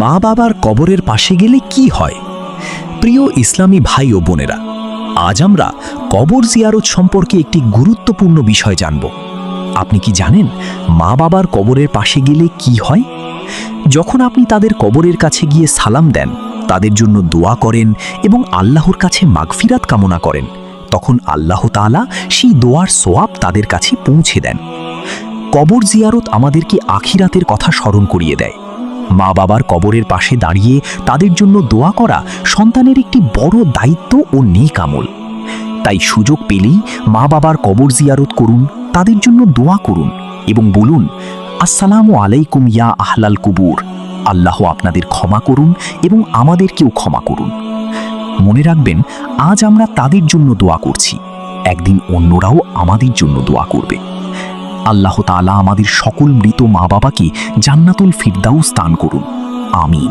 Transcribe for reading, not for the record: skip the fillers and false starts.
মা বাবার কবরের পাশে গেলে কি হয়? প্রিয় ইসলামী ভাই ও বোনেরা, আজ আমরা কবর জিয়ারত সম্পর্কে একটি গুরুত্বপূর্ণ বিষয় জানব। আপনি কি জানেন মা বাবার কবরের পাশে গেলে কি হয়? যখন আপনি তাদের কবরের কাছে গিয়ে সালাম দেন, তাদের জন্য দোয়া করেন এবং আল্লাহর কাছে মাগফিরাত কামনা করেন, তখন আল্লাহ তাআলা সেই দোয়ার সোয়াব তাদের কাছে পৌঁছে দেন। কবর জিয়ারত আমাদেরকে আখিরাতের কথা স্মরণ করিয়ে দেয়। মা বাবার কবরের পাশে দাঁড়িয়ে তাদের জন্য দোয়া করা সন্তানের একটি বড় দায়িত্ব ও নেক আমল। তাই সুযোগ পেলেই মা বাবার কবর জিয়ারত করুন, তাদের জন্য দোয়া করুন এবং বলুন, আসসালামু আলাইকুম ইয়া আহলাল কুবুর, আল্লাহ আপনাদের ক্ষমা করুন এবং আমাদেরকেও ক্ষমা করুন। মনে রাখবেন, আজ আমরা তাদের জন্য দোয়া করছি, একদিন অন্যরাও আমাদের জন্য দোয়া করবে। আল্লাহ তাআলা আমাদের সকল মৃত মা বাবাকে জান্নাতুল ফিরদাউস দান করুন। আমিন।